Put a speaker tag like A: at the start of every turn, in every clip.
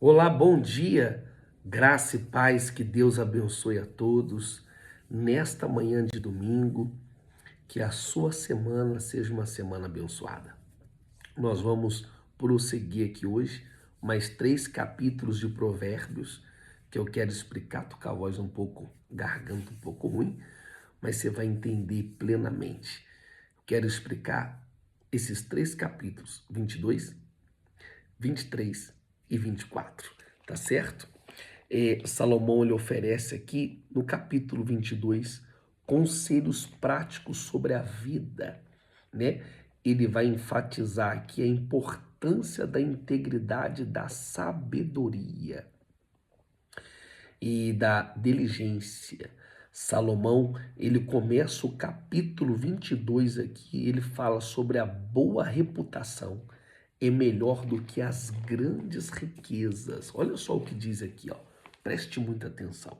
A: Olá, bom dia, graça e paz, que Deus abençoe a todos nesta manhã de domingo, que a sua semana seja uma semana abençoada. Nós vamos prosseguir aqui hoje mais 3 capítulos de Provérbios, que eu quero explicar, tô com a voz um pouco, garganta um pouco ruim, mas você vai entender plenamente. Quero explicar esses 3 capítulos, 22, 23 e 24, tá certo? Salomão ele oferece aqui no capítulo 22 conselhos práticos sobre a vida, né? Ele vai enfatizar aqui a importância da integridade, da sabedoria e da diligência. Salomão, ele começa o capítulo 22 aqui, ele fala sobre a boa reputação é melhor do que as grandes riquezas. Olha só o que diz aqui, ó. Preste muita atenção.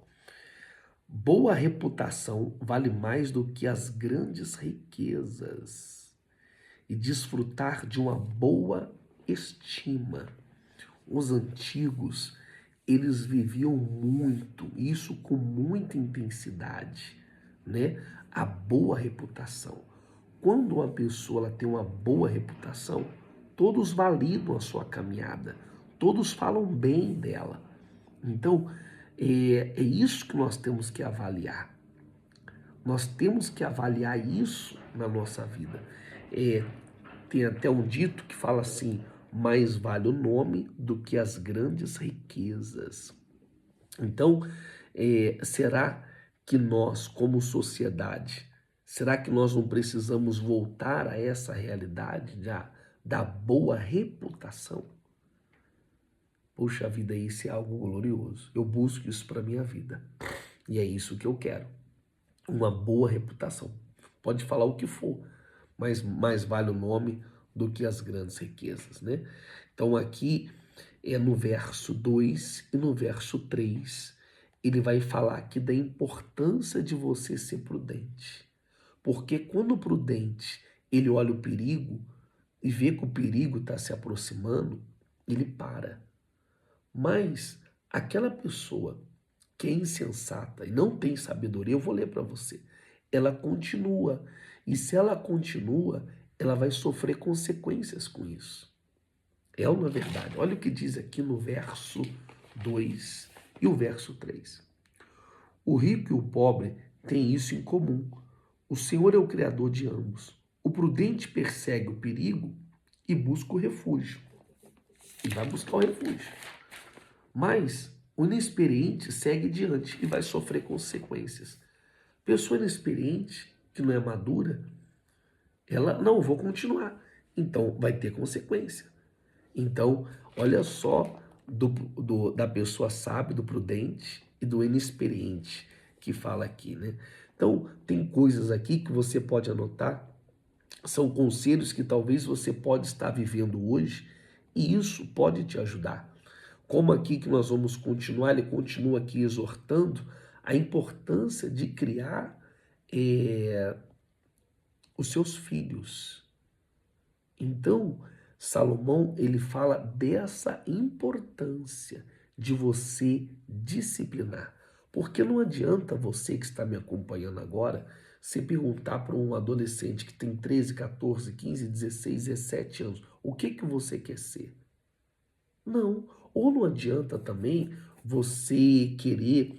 A: Boa reputação vale mais do que as grandes riquezas e desfrutar de uma boa estima. Os antigos, eles viviam muito, isso com muita intensidade, né? A boa reputação. Quando uma pessoa ela tem uma boa reputação, todos validam a sua caminhada, todos falam bem dela. Então, é isso que nós temos que avaliar. Nós temos que avaliar isso na nossa vida. Tem até um dito que fala assim: mais vale o nome do que as grandes riquezas. Então, será que nós, como sociedade, será que nós não precisamos voltar a essa realidade da boa reputação? Poxa vida, isso é algo glorioso. Eu busco isso para minha vida. E é isso que eu quero. Uma boa reputação. Pode falar o que for, mas mais vale o nome do que as grandes riquezas, né? Então aqui no verso 2 e no verso 3, ele vai falar aqui da importância de você ser prudente. Porque quando o prudente, ele olha o perigo e vê que o perigo está se aproximando, ele para. Mas aquela pessoa que é insensata e não tem sabedoria, eu vou ler para você, ela continua. E se ela continua, ela vai sofrer consequências com isso. É ou não é verdade? Olha o que diz aqui no verso 2 e o verso 3. O rico e o pobre têm isso em comum. O Senhor é o Criador de ambos. O prudente persegue o perigo e busca o refúgio. E vai buscar o refúgio. Mas o inexperiente segue diante e vai sofrer consequências. Pessoa inexperiente, que não é madura, ela não, vou continuar. Então vai ter consequência. Então, olha só da pessoa sábia, do prudente e do inexperiente que fala aqui, né? Então, tem coisas aqui que você pode anotar, são conselhos que talvez você pode estar vivendo hoje e isso pode te ajudar. Como aqui que nós vamos continuar, ele continua aqui exortando a importância de criar os seus filhos. Então, Salomão, ele fala dessa importância de você disciplinar. Porque não adianta você que está me acompanhando agora, se perguntar para um adolescente que tem 13, 14, 15, 16, 17 anos, o que você quer ser? Não. Ou não adianta também você querer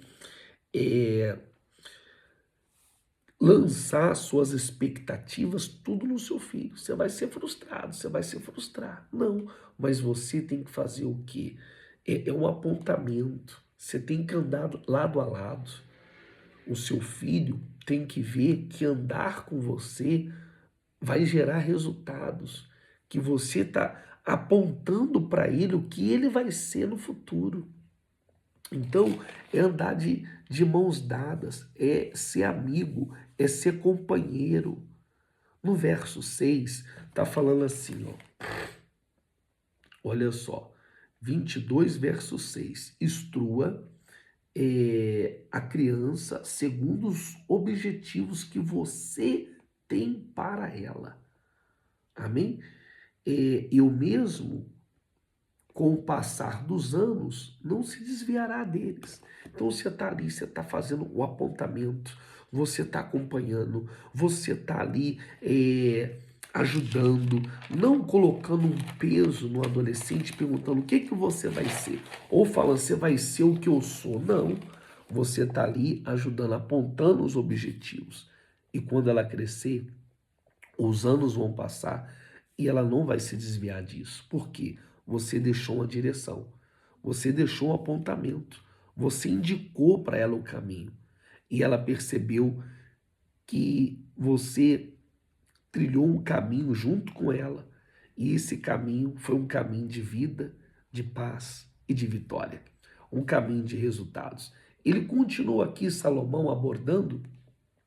A: lançar suas expectativas tudo no seu filho. Você vai ser frustrado, você vai se frustrar. Não, mas você tem que fazer o quê? É um apontamento. Você tem que andar lado a lado. O seu filho tem que ver que andar com você vai gerar resultados, que você está apontando para ele o que ele vai ser no futuro. Então, é andar de mãos dadas, é ser amigo, é ser companheiro. No verso 6, está falando assim, ó, olha só, 22, verso 6, instrua a criança segundo os objetivos que você tem para ela. Amém? Eu mesmo com o passar dos anos, não se desviará deles. Então você está ali, você está fazendo o apontamento, você está acompanhando, você está ali ajudando, não colocando um peso no adolescente, perguntando o que você vai ser, ou falando, você vai ser o que eu sou. Não, você está ali ajudando, apontando os objetivos. E quando ela crescer, os anos vão passar e ela não vai se desviar disso. Por quê? Você deixou uma direção, você deixou um apontamento, você indicou para ela o caminho e ela percebeu que você trilhou um caminho junto com ela e esse caminho foi um caminho de vida, de paz e de vitória, um caminho de resultados. Ele continua aqui, Salomão, abordando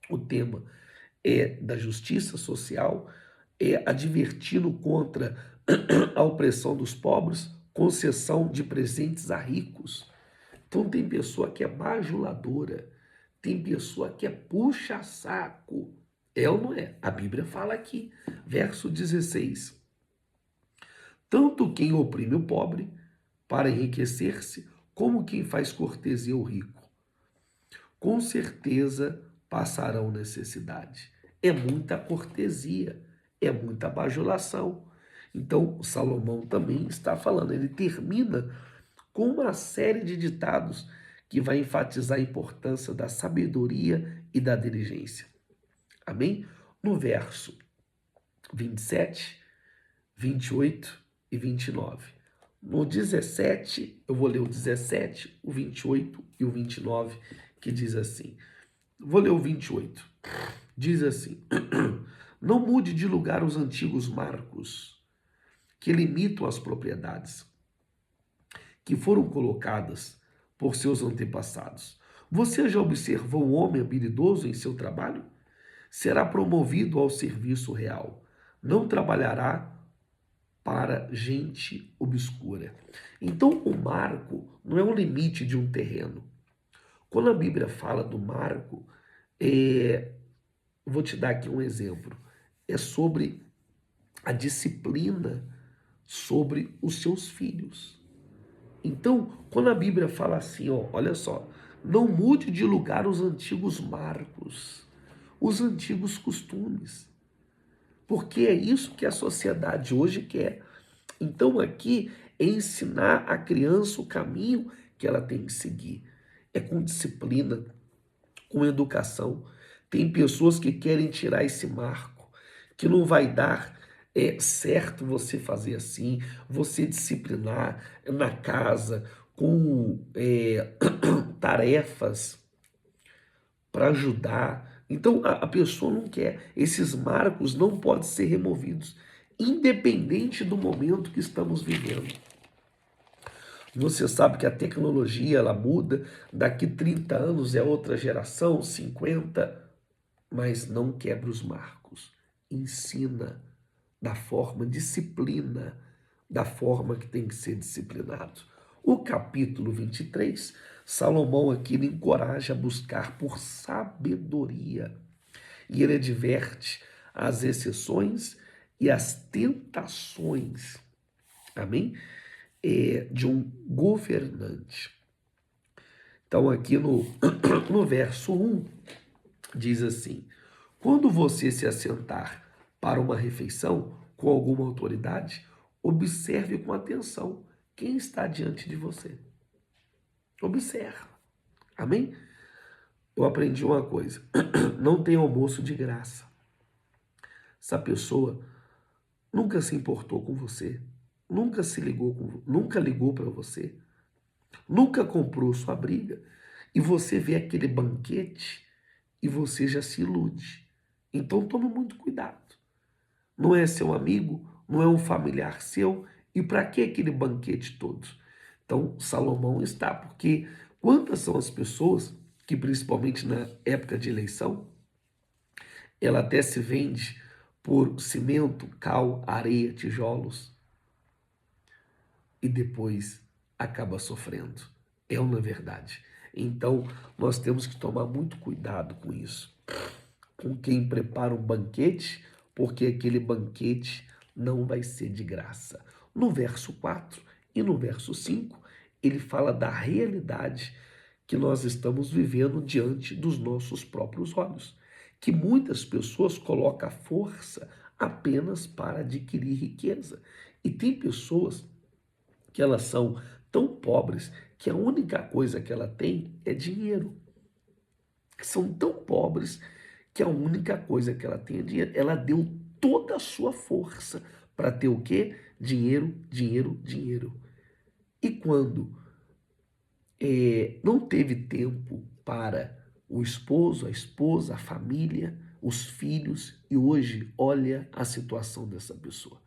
A: o tema da justiça social, advertindo contra a opressão dos pobres, concessão de presentes a ricos. Então tem pessoa que é bajuladora, tem pessoa que é puxa-saco. É ou não é? A Bíblia fala aqui, verso 16. Tanto quem oprime o pobre para enriquecer-se, como quem faz cortesia ao rico, com certeza passarão necessidade. É muita cortesia, é muita bajulação. Então, Salomão também está falando, ele termina com uma série de ditados que vai enfatizar a importância da sabedoria e da diligência. Amém? No verso 27, 28 e 29. No 17, eu vou ler o 17, o 28 e o 29, que diz assim. Vou ler o 28. Diz assim: não mude de lugar os antigos marcos que limitam as propriedades que foram colocadas por seus antepassados. Você já observou um homem habilidoso em seu trabalho? Será promovido ao serviço real. Não trabalhará para gente obscura. Então, o marco não é um limite de um terreno. Quando a Bíblia fala do marco, vou te dar aqui um exemplo. É sobre a disciplina sobre os seus filhos. Então, quando a Bíblia fala assim, ó, olha só, não mude de lugar os antigos marcos, os antigos costumes, porque é isso que a sociedade hoje quer. Então, aqui é ensinar a criança o caminho que ela tem que seguir. É com disciplina, com educação. Tem pessoas que querem tirar esse marco, que não vai dar certo você fazer assim, você disciplinar na casa, com tarefas para ajudar. Então a pessoa não quer. Esses marcos não podem ser removidos, independente do momento que estamos vivendo. Você sabe que a tecnologia ela muda, daqui 30 anos é outra geração, 50, mas não quebra os marcos. Ensina da forma, disciplina da forma que tem que ser disciplinado. O capítulo 23, Salomão aqui ele encoraja a buscar por sabedoria. E ele adverte as exceções e as tentações, amém? De um governante. Então aqui no verso 1, diz assim, quando você se assentar para uma refeição com alguma autoridade, observe com atenção quem está diante de você. Observa. Amém? Eu aprendi uma coisa. Não tem almoço de graça. Essa pessoa nunca se importou com você, nunca ligou para você, nunca comprou sua briga, e você vê aquele banquete e você já se ilude. Então tome muito cuidado. Não é seu amigo, não é um familiar seu, e para que aquele banquete todo? Então Salomão está, porque quantas são as pessoas que, principalmente na época de eleição, ela até se vende por cimento, cal, areia, tijolos, e depois acaba sofrendo. É uma verdade. Então, nós temos que tomar muito cuidado com isso. Com quem prepara um banquete, porque aquele banquete não vai ser de graça. No verso 4, E no verso 5, ele fala da realidade que nós estamos vivendo diante dos nossos próprios olhos, que muitas pessoas colocam a força apenas para adquirir riqueza. E tem pessoas que elas são tão pobres que a única coisa que ela tem é dinheiro. São tão pobres que a única coisa que ela tem é dinheiro. Ela deu toda a sua força para ter o quê? Dinheiro, dinheiro, dinheiro. E quando não teve tempo para o esposo, a esposa, a família, os filhos, e hoje olha a situação dessa pessoa.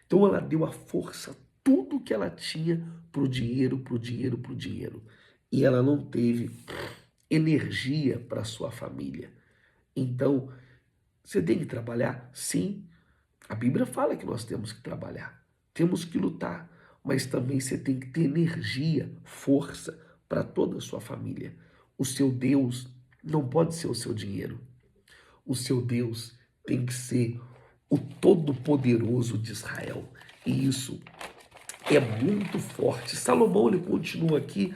A: Então ela deu a força, tudo que ela tinha para o dinheiro, para o dinheiro, para o dinheiro. E ela não teve energia para sua família. Então, você tem que trabalhar? Sim. A Bíblia fala que nós temos que trabalhar. Temos que lutar. Mas também você tem que ter energia, força para toda a sua família. O seu Deus não pode ser o seu dinheiro. O seu Deus tem que ser o Todo-Poderoso de Israel. E isso é muito forte. Salomão, ele continua aqui,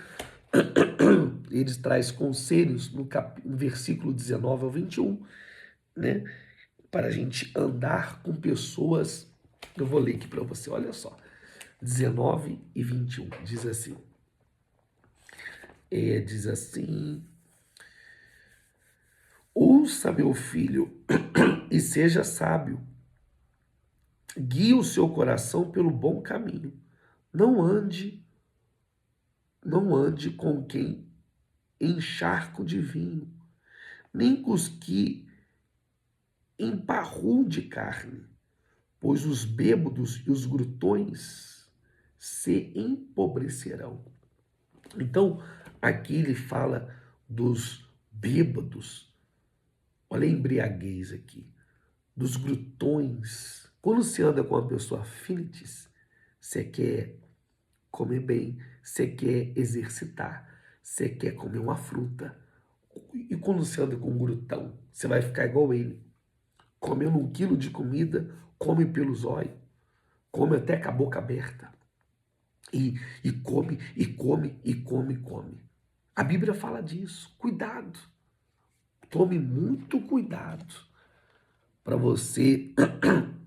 A: ele traz conselhos no versículo 19 ao 21, né? Para a gente andar com pessoas. Eu vou ler aqui para você, olha só. 19 e 21, diz assim. Diz assim: ouça, meu filho, e seja sábio. Guie o seu coração pelo bom caminho. Não ande, não ande com quem encharco de vinho, nem com os que emparrum de carne, pois os bêbados e os glutões se empobrecerão. Então, aqui ele fala dos bêbados, olha a embriaguez aqui, dos glutões. Quando você anda com uma pessoa fitness, você quer comer bem, você quer exercitar, você quer comer uma fruta. E quando você anda com um glutão, você vai ficar igual ele, comendo 1 quilo de comida, come pelos olhos, come até com a boca aberta. E come, e come, e come, e come. A Bíblia fala disso. Cuidado. Tome muito cuidado para você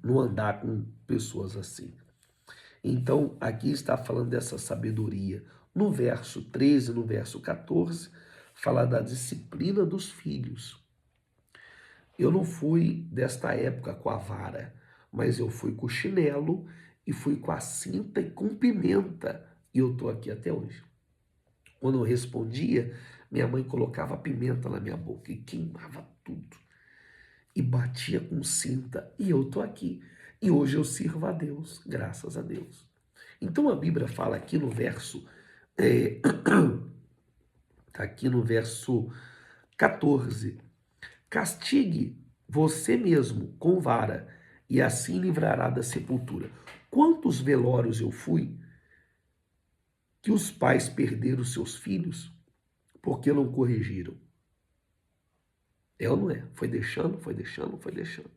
A: não andar com pessoas assim. Então, aqui está falando dessa sabedoria. No verso 13, no verso 14, fala da disciplina dos filhos. Eu não fui desta época com a vara, mas eu fui com o chinelo e fui com a cinta e com pimenta. E eu estou aqui até hoje. Quando eu respondia, minha mãe colocava pimenta na minha boca e queimava tudo. E batia com cinta. E eu estou aqui. E hoje eu sirvo a Deus, graças a Deus. Então a Bíblia fala aqui no verso, aqui no verso 14, castigue você mesmo com vara e assim livrará da sepultura. Quantos velórios eu fui que os pais perderam seus filhos porque não corrigiram? É ou não é? Foi deixando, foi deixando, foi deixando.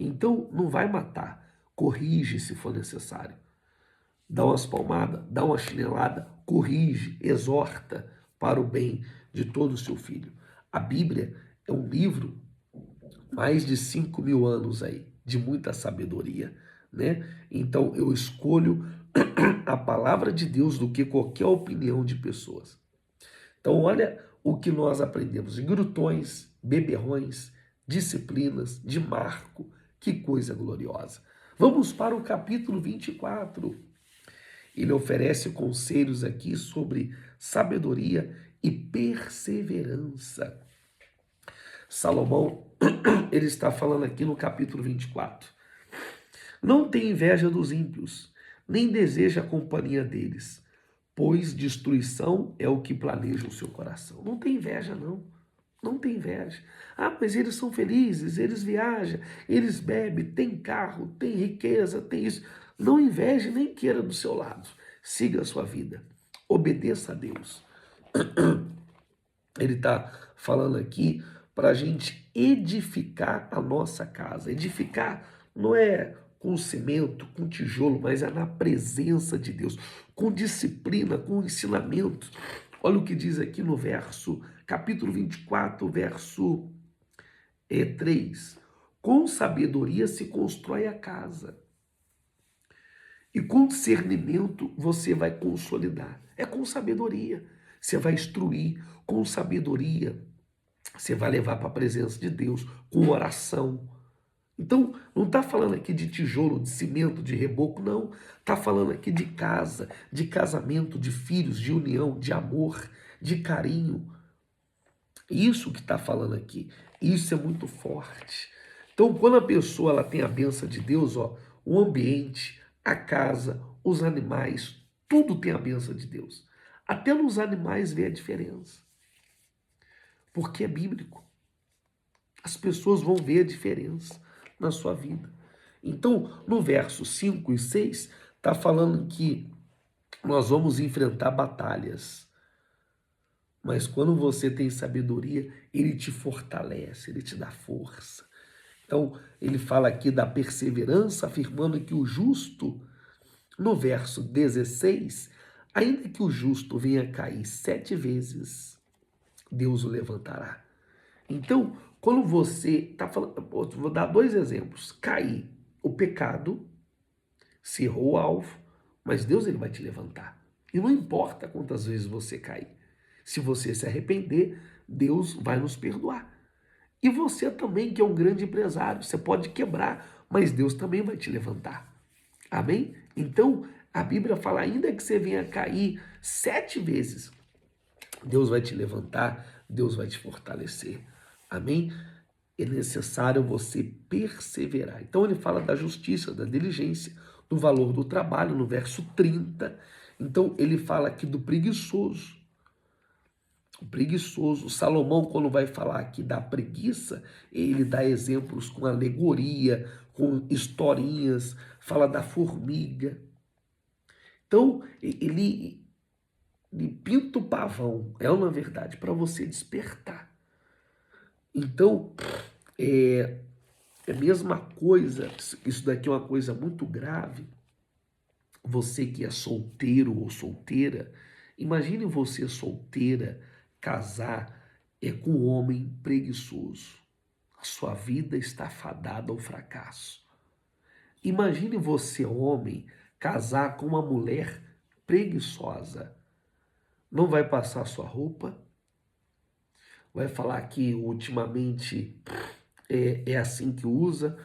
A: Então não vai matar, corrige se for necessário. Dá umas palmadas, dá uma chinelada, corrige, exorta para o bem de todo o seu filho. A Bíblia é um livro, mais de 5.000 anos aí, de muita sabedoria, né? Então eu escolho a palavra de Deus do que qualquer opinião de pessoas. Então olha o que nós aprendemos: glutões, beberrões, disciplinas, de Marco, que coisa gloriosa. Vamos para o capítulo 24. Ele oferece conselhos aqui sobre sabedoria e perseverança. Salomão, ele está falando aqui no capítulo 24. Não tem inveja dos ímpios, nem deseja a companhia deles, pois destruição é o que planeja o seu coração. Não tem inveja, não. Não tem inveja. Ah, mas eles são felizes, eles viajam, eles bebem, tem carro, tem riqueza, tem isso. Não inveje nem queira do seu lado. Siga a sua vida. Obedeça a Deus. Ele está falando aqui para a gente edificar a nossa casa. Edificar não é com cimento, com tijolo, mas é na presença de Deus, com disciplina, com ensinamento. Olha o que diz aqui no capítulo 24, verso 3. Com sabedoria se constrói a casa, e com discernimento você vai consolidar. É com sabedoria. Você vai instruir, com sabedoria você vai levar para a presença de Deus, com oração. Então, não está falando aqui de tijolo, de cimento, de reboco, não. Está falando aqui de casa, de casamento, de filhos, de união, de amor, de carinho. Isso que está falando aqui. Isso é muito forte. Então, quando a pessoa ela tem a bênção de Deus, ó, o ambiente, a casa, os animais, tudo tem a bênção de Deus. Até nos animais vê a diferença. Porque é bíblico. As pessoas vão ver a diferença na sua vida. Então, no verso 5 e 6, está falando que nós vamos enfrentar batalhas. Mas quando você tem sabedoria, ele te fortalece, ele te dá força. Então, ele fala aqui da perseverança, afirmando que o justo, no verso 16, ainda que o justo venha cair 7 vezes, Deus o levantará. Então, quando você está falando, vou dar 2 exemplos. Cair, o pecado, se errou o alvo, mas Deus ele vai te levantar. E não importa quantas vezes você cair. Se você se arrepender, Deus vai nos perdoar. E você também, que é um grande empresário, você pode quebrar, mas Deus também vai te levantar. Amém? Então, a Bíblia fala, ainda que você venha cair 7 vezes, Deus vai te levantar, Deus vai te fortalecer. Amém? É necessário você perseverar. Então ele fala da justiça, da diligência, do valor do trabalho, no verso 30. Então ele fala aqui do preguiçoso. O preguiçoso. Salomão, quando vai falar aqui da preguiça, ele dá exemplos com alegoria, com historinhas, fala da formiga. Então ele pinta o pavão, é uma verdade, para você despertar. Então, é a mesma coisa, isso daqui é uma coisa muito grave. Você que é solteiro ou solteira, imagine você solteira, casar com um homem preguiçoso. A sua vida está fadada ao fracasso. Imagine você, homem, casar com uma mulher preguiçosa. Não vai passar sua roupa, vai falar que ultimamente é assim que usa,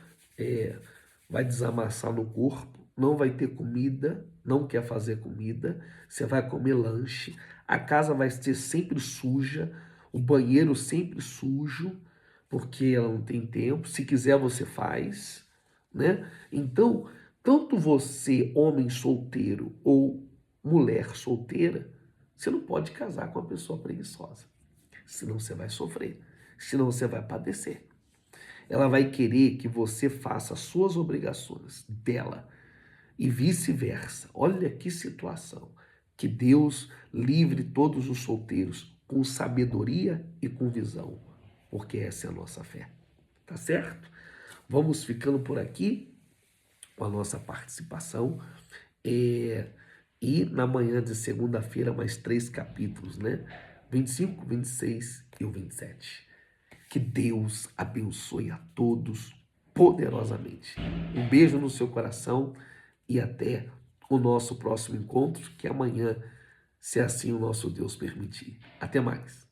A: vai desamassar no corpo, não vai ter comida, não quer fazer comida, você vai comer lanche, a casa vai ser sempre suja, o banheiro sempre sujo, porque ela não tem tempo, se quiser você faz, né? Então, tanto você, homem solteiro ou mulher solteira, você não pode casar com uma pessoa preguiçosa, senão você vai sofrer, senão você vai padecer. Ela vai querer que você faça as suas obrigações dela e vice-versa. Olha que situação. Que Deus livre todos os solteiros com sabedoria e com visão, porque essa é a nossa fé. Tá certo? Vamos ficando por aqui com a nossa participação. E na manhã de segunda-feira, mais 3 capítulos, né? 25, 26 e o 27. Que Deus abençoe a todos poderosamente. Um beijo no seu coração e até o nosso próximo encontro, que amanhã, se assim o nosso Deus permitir. Até mais.